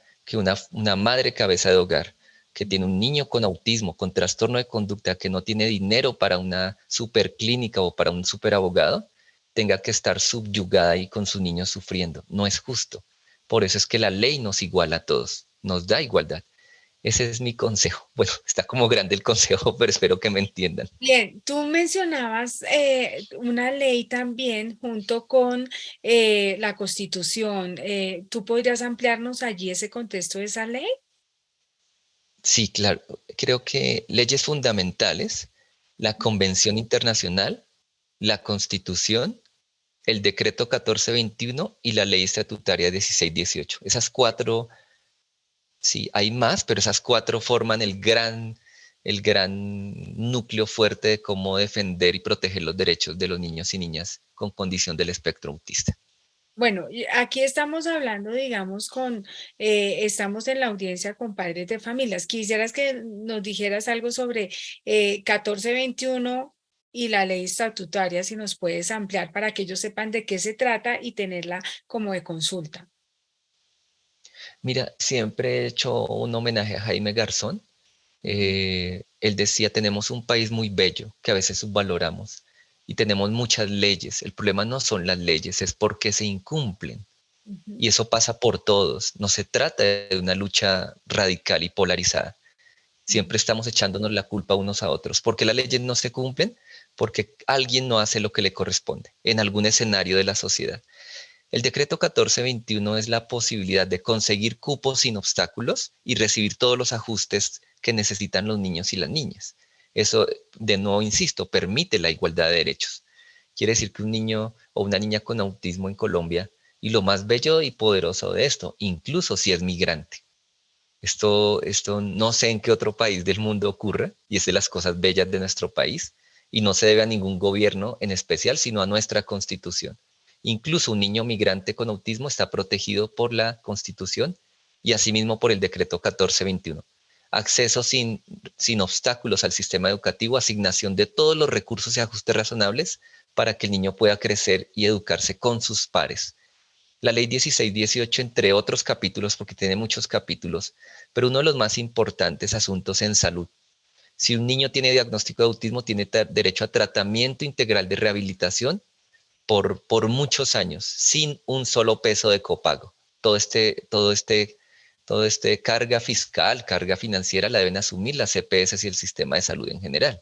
madre cabeza de hogar que tiene un niño con autismo, con trastorno de conducta, que no tiene dinero para una superclínica o para un superabogado, tenga que estar subyugada y con sus niños sufriendo. No es justo. Por eso es que la ley nos iguala a todos, nos da igualdad. Ese es mi consejo. Bueno, está como grande el consejo, pero espero que me entiendan. Bien, tú mencionabas una ley también junto con la Constitución. ¿Tú podrías ampliarnos allí ese contexto de esa ley? Sí, claro. Creo que leyes fundamentales, la Convención Internacional, la Constitución, el decreto 1421 y la ley estatutaria 1618. Esas cuatro, sí, hay más, pero esas cuatro forman el gran núcleo fuerte de cómo defender y proteger los derechos de los niños y niñas con condición del espectro autista. Bueno, y aquí estamos hablando, digamos, estamos en la audiencia con padres de familias. Quisieras que nos dijeras algo sobre 1421 y la ley estatutaria, si nos puedes ampliar para que ellos sepan de qué se trata y tenerla como de consulta. Mira, siempre he hecho un homenaje a Jaime Garzón. Él decía, tenemos un país muy bello que a veces subvaloramos y tenemos muchas leyes. El problema no son las leyes, es porque se incumplen. Ujú. Y eso pasa por todos. No se trata de una lucha radical y polarizada. Siempre estamos echándonos la culpa unos a otros. ¿Por qué las leyes no se cumplen? Porque alguien no hace lo que le corresponde en algún escenario de la sociedad. El decreto 1421 es la posibilidad de conseguir cupos sin obstáculos y recibir todos los ajustes que necesitan los niños y las niñas. Eso, de nuevo, insisto, permite la igualdad de derechos. Quiere decir que un niño o una niña con autismo en Colombia, y lo más bello y poderoso de esto, incluso si es migrante. Esto no sé en qué otro país del mundo ocurre, y es de las cosas bellas de nuestro país, y no se debe a ningún gobierno en especial, sino a nuestra Constitución. Incluso un niño migrante con autismo está protegido por la Constitución y asimismo por el decreto 1421. Acceso sin obstáculos al sistema educativo, asignación de todos los recursos y ajustes razonables para que el niño pueda crecer y educarse con sus pares. La ley 1618, entre otros capítulos, porque tiene muchos capítulos, pero uno de los más importantes asuntos en salud. Si un niño tiene diagnóstico de autismo, tiene derecho a tratamiento integral de rehabilitación por muchos años, sin un solo peso de copago. Todo este carga fiscal, carga financiera la deben asumir las CPS y el sistema de salud en general.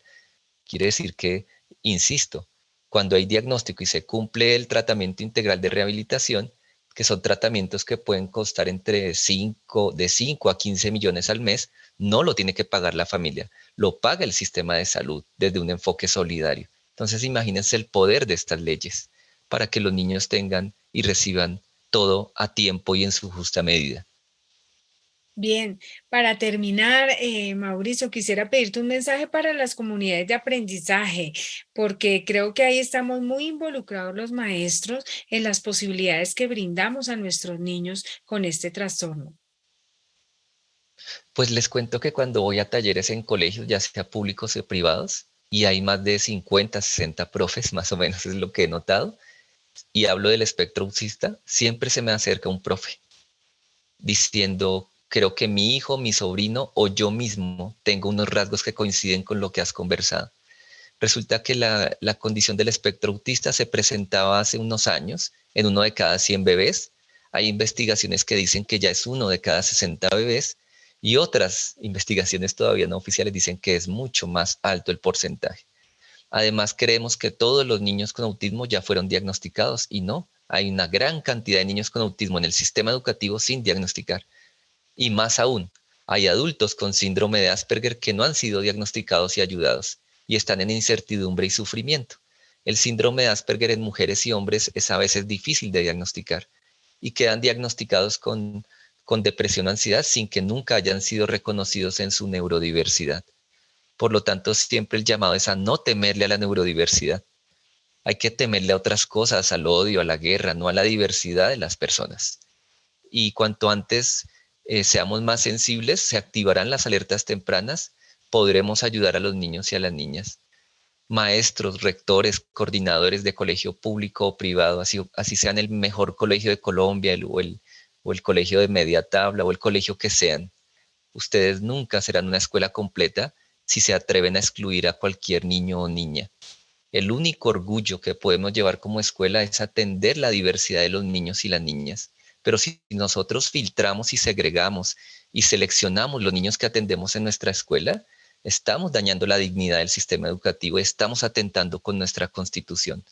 Quiere decir que, insisto, cuando hay diagnóstico y se cumple el tratamiento integral de rehabilitación, que son tratamientos que pueden costar de 5 a 15 millones al mes, no lo tiene que pagar la familia, lo paga el sistema de salud desde un enfoque solidario. Entonces imagínense el poder de estas leyes para que los niños tengan y reciban todo a tiempo y en su justa medida. Bien, para terminar, Mauricio, quisiera pedirte un mensaje para las comunidades de aprendizaje, porque creo que ahí estamos muy involucrados los maestros en las posibilidades que brindamos a nuestros niños con este trastorno. Pues les cuento que cuando voy a talleres en colegios, ya sea públicos o privados, y hay más de 50, 60 profes, más o menos es lo que he notado, y hablo del espectro autista, siempre se me acerca un profe diciendo, creo que mi hijo, mi sobrino o yo mismo tengo unos rasgos que coinciden con lo que has conversado. Resulta que la condición del espectro autista se presentaba hace unos años en uno de cada 100 bebés. Hay investigaciones que dicen que ya es uno de cada 60 bebés y otras investigaciones todavía no oficiales dicen que es mucho más alto el porcentaje. Además, creemos que todos los niños con autismo ya fueron diagnosticados y no, hay una gran cantidad de niños con autismo en el sistema educativo sin diagnosticar. Y más aún, Hay adultos con síndrome de Asperger que no han sido diagnosticados y ayudados y están en incertidumbre y sufrimiento. El síndrome de Asperger en mujeres y hombres es a veces difícil de diagnosticar y quedan diagnosticados con depresión o ansiedad sin que nunca hayan sido reconocidos en su neurodiversidad. Por lo tanto, siempre el llamado es a no temerle a la neurodiversidad. Hay que temerle a otras cosas, al odio, a la guerra, no a la diversidad de las personas. Y cuanto antes seamos más sensibles, se activarán las alertas tempranas, podremos ayudar a los niños y a las niñas. Maestros, rectores, coordinadores de colegio público o privado, así sean el mejor colegio de Colombia o el colegio de media tabla o el colegio que sean. Ustedes nunca serán una escuela completa si se atreven a excluir a cualquier niño o niña. El único orgullo que podemos llevar como escuela es atender la diversidad de los niños y las niñas. Pero si nosotros filtramos y segregamos y seleccionamos los niños que atendemos en nuestra escuela, estamos dañando la dignidad del sistema educativo, estamos atentando con nuestra constitución.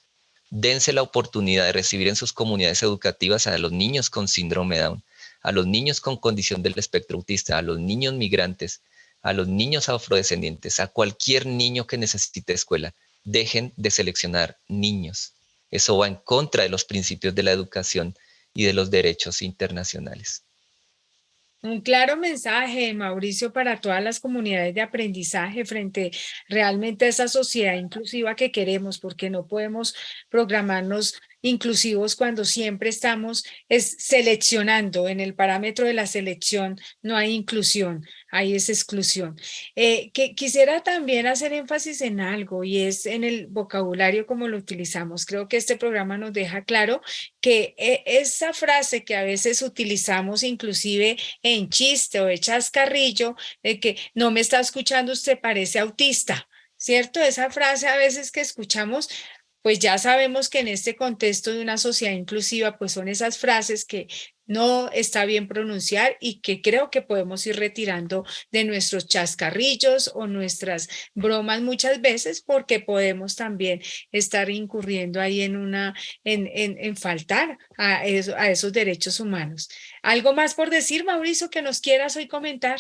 Dense la oportunidad de recibir en sus comunidades educativas a los niños con síndrome Down, a los niños con condición del espectro autista, a los niños migrantes, a los niños afrodescendientes, a cualquier niño que necesite escuela. Dejen de seleccionar niños. Eso va en contra de los principios de la educación y de los derechos internacionales. Un claro mensaje, Mauricio, para todas las comunidades de aprendizaje frente realmente a esa sociedad inclusiva que queremos, porque no podemos programarnos inclusivos cuando siempre estamos seleccionando. En el parámetro de la selección no hay inclusión, hay es exclusión. Que quisiera también hacer énfasis en algo y es en el vocabulario como lo utilizamos. Creo que este programa nos deja claro que esa frase que a veces utilizamos inclusive en chiste o de chascarrillo, de que no me está escuchando, usted parece autista, ¿cierto? Esa frase a veces que escuchamos, pues ya sabemos que en este contexto de una sociedad inclusiva, pues son esas frases que no está bien pronunciar y que creo que podemos ir retirando de nuestros chascarrillos o nuestras bromas muchas veces porque podemos también estar incurriendo ahí en faltar a esos derechos humanos. ¿Algo más por decir, Mauricio, que nos quieras hoy comentar?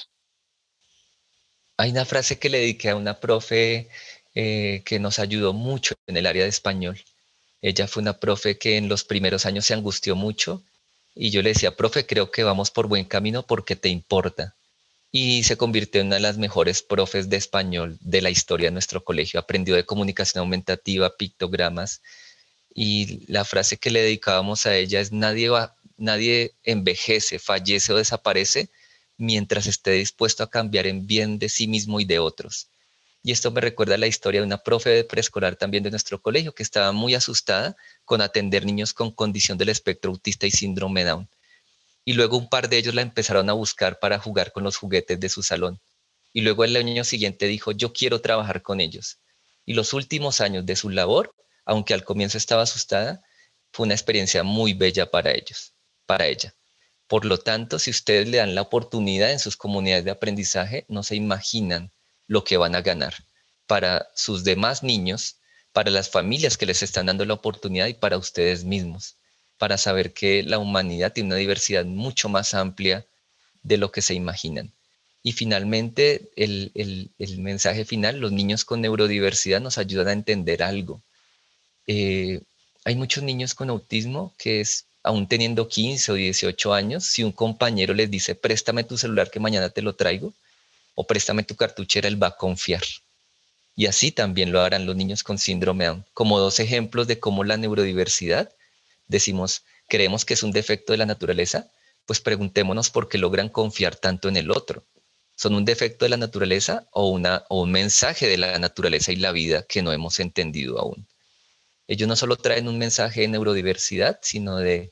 Hay una frase que le dediqué a una profe que nos ayudó mucho en el área de español. Ella fue una profe que en los primeros años se angustió mucho y yo le decía, profe, creo que vamos por buen camino porque te importa. Y se convirtió en una de las mejores profes de español de la historia de nuestro colegio. Aprendió de comunicación aumentativa, pictogramas, y la frase que le dedicábamos a ella es nadie envejece, fallece o desaparece mientras esté dispuesto a cambiar en bien de sí mismo y de otros. Y esto me recuerda la historia de una profe de preescolar también de nuestro colegio que estaba muy asustada con atender niños con condición del espectro autista y síndrome Down. Y luego un par de ellos la empezaron a buscar para jugar con los juguetes de su salón. Y luego el año siguiente dijo, yo quiero trabajar con ellos. Y los últimos años de su labor, aunque al comienzo estaba asustada, fue una experiencia muy bella para ellos, para ella. Por lo tanto, si ustedes le dan la oportunidad en sus comunidades de aprendizaje, no se imaginan lo que van a ganar para sus demás niños, para las familias que les están dando la oportunidad y para ustedes mismos, para saber que la humanidad tiene una diversidad mucho más amplia de lo que se imaginan. Y finalmente, el mensaje final, los niños con neurodiversidad nos ayudan a entender algo. Eh, Hay muchos niños con autismo que aún teniendo 15 o 18 años, si un compañero les dice, préstame tu celular que mañana te lo traigo, o préstame tu cartuchera, él va a confiar. Y así también lo harán los niños con síndrome Down. Como dos ejemplos de cómo la neurodiversidad, decimos, creemos que es un defecto de la naturaleza, pues preguntémonos por qué logran confiar tanto en el otro. ¿Son un defecto de la naturaleza o un mensaje de la naturaleza y la vida que no hemos entendido aún? Ellos no solo traen un mensaje de neurodiversidad, sino de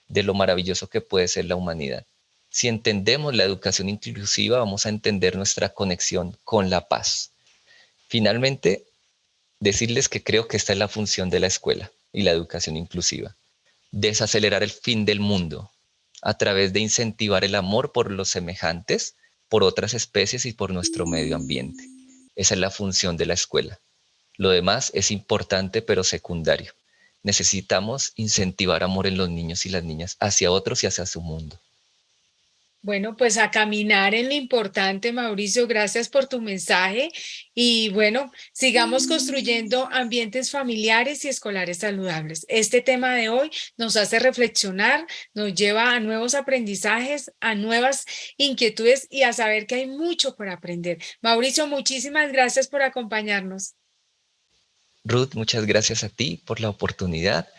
lo maravilloso que puede ser la humanidad. Si entendemos la educación inclusiva, vamos a entender nuestra conexión con la paz. Finalmente, decirles que creo que esta es la función de la escuela y la educación inclusiva. Desacelerar el fin del mundo a través de incentivar el amor por los semejantes, por otras especies y por nuestro medio ambiente. Esa es la función de la escuela. Lo demás es importante pero secundario. Necesitamos incentivar amor en los niños y las niñas hacia otros y hacia su mundo. Bueno, pues a caminar en lo importante, Mauricio, gracias por tu mensaje y bueno, sigamos construyendo ambientes familiares y escolares saludables. Este tema de hoy nos hace reflexionar, nos lleva a nuevos aprendizajes, a nuevas inquietudes y a saber que hay mucho por aprender. Mauricio, muchísimas gracias por acompañarnos. Ruth, muchas gracias a ti por la oportunidad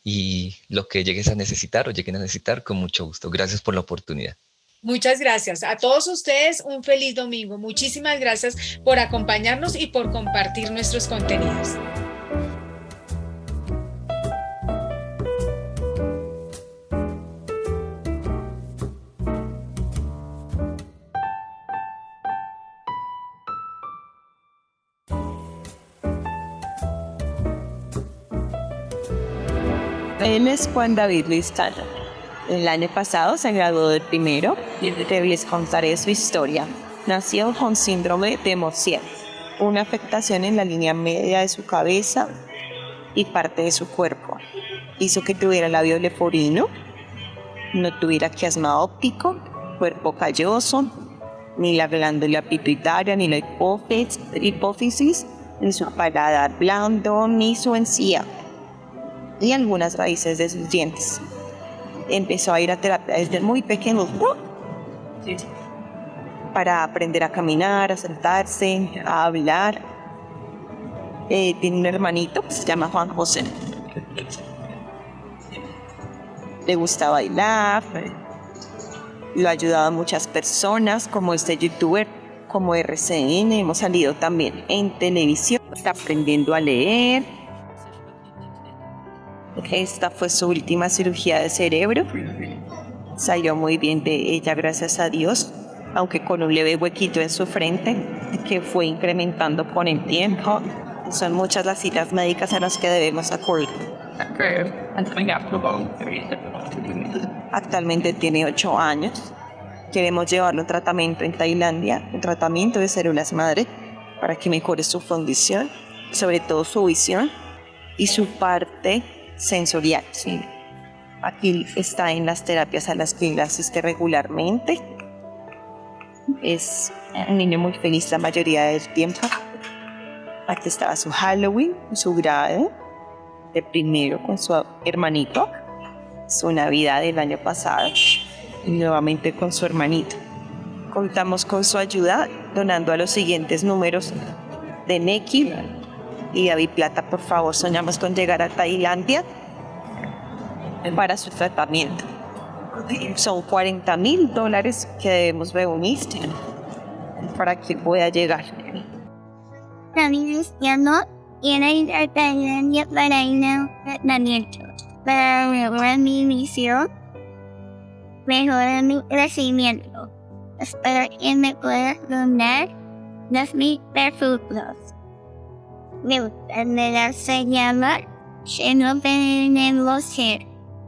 y lo que llegues a necesitar o lleguen a necesitar, con mucho gusto. Gracias por la oportunidad. Muchas gracias. A todos ustedes un feliz domingo. Muchísimas gracias por acompañarnos y por compartir nuestros contenidos. Él es Juan David Luis Talla. El año pasado se graduó del primero y les contaré su historia. Nació con síndrome de Mosier, una afectación en la línea media de su cabeza y parte de su cuerpo. Hizo que tuviera labio leporino, no tuviera quiasma óptico, cuerpo calloso, ni la glándula pituitaria, ni la hipófisis, ni su paladar blando, ni su encía, y algunas raíces de sus dientes. Empezó a ir a terapia desde muy pequeño para aprender a caminar, a sentarse, a hablar. Tiene un hermanito que se llama Juan José. Le gusta bailar, lo ha ayudado a muchas personas, como este youtuber, como RCN. Hemos salido también en televisión, está aprendiendo a leer. Esta fue su última cirugía de cerebro. Salió muy bien de ella, gracias a Dios, aunque con un leve huequito en su frente que fue incrementando con el tiempo. Son muchas las citas médicas a las que debemos acudir. Actualmente tiene 8 años. Queremos llevarlo a un tratamiento en Tailandia, un tratamiento de células madre, para que mejore su condición, sobre todo su visión y su parte sensorial. Sí. Aquí está en las terapias a las que él asiste regularmente. Es un niño muy feliz la mayoría del tiempo. Aquí estaba su Halloween, su grado de primero con su hermanito, su Navidad del año pasado y nuevamente con su hermanito. Contamos con su ayuda donando a los siguientes números de Neki y David Plata. Por favor, soñamos con llegar a Tailandia para su tratamiento. Son $40,000 que debemos reunir para que pueda llegar. También no tiene Tailandia para ir a tratamiento, para mejorar mi visión, mejorar mi crecimiento. Espero que me pueda donar $2,000. Mi enfermedad se llama Xenopenia.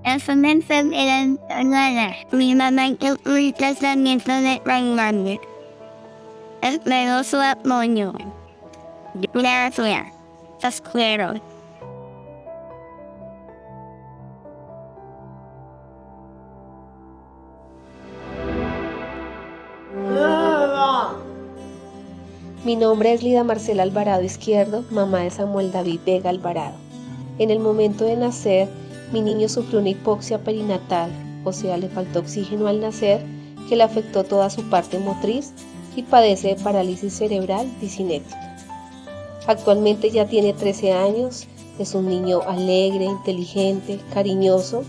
Es una enfermedad rara. Mi mamá hizo un tratamiento de trasplante. Espero su apoyo. Gracias. Los quiero. Mi nombre es Lida Marcela Alvarado Izquierdo, mamá de Samuel David Vega Alvarado. En el momento de nacer, mi niño sufrió una hipoxia perinatal, o sea, le faltó oxígeno al nacer, que le afectó toda su parte motriz y padece de parálisis cerebral disinética. Actualmente ya tiene 13 años, es un niño alegre, inteligente, cariñoso,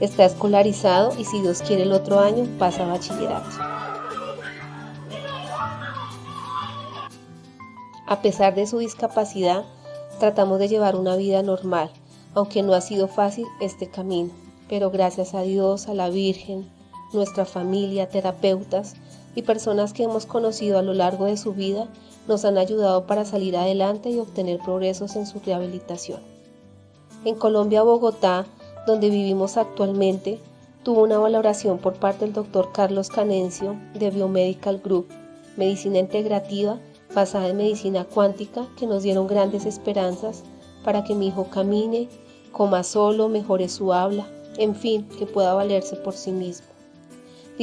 está escolarizado y si Dios quiere el otro año pasa a bachillerato. A pesar de su discapacidad, tratamos de llevar una vida normal, aunque no ha sido fácil este camino, pero gracias a Dios, a la Virgen, nuestra familia, terapeutas y personas que hemos conocido a lo largo de su vida, nos han ayudado para salir adelante y obtener progresos en su rehabilitación. En Colombia, Bogotá, donde vivimos actualmente, tuvo una valoración por parte del Dr. Carlos Canencio de Biomedical Group, Medicina Integrativa, basada en medicina cuántica, que nos dieron grandes esperanzas para que mi hijo camine, coma solo, mejore su habla, en fin, que pueda valerse por sí mismo.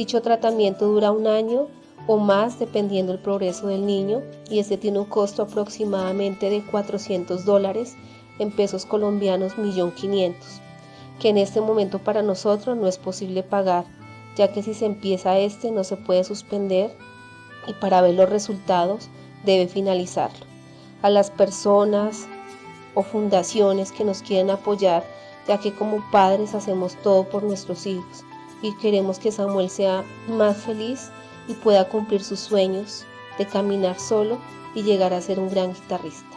Dicho tratamiento dura 1 año o más dependiendo del progreso del niño y este tiene un costo aproximadamente de $400 en pesos colombianos 1.500.000, que en este momento para nosotros no es posible pagar, ya que si se empieza no se puede suspender y para ver los resultados debe finalizarlo. A las personas o fundaciones que nos quieren apoyar, ya que como padres hacemos todo por nuestros hijos y queremos que Samuel sea más feliz y pueda cumplir sus sueños de caminar solo y llegar a ser un gran guitarrista.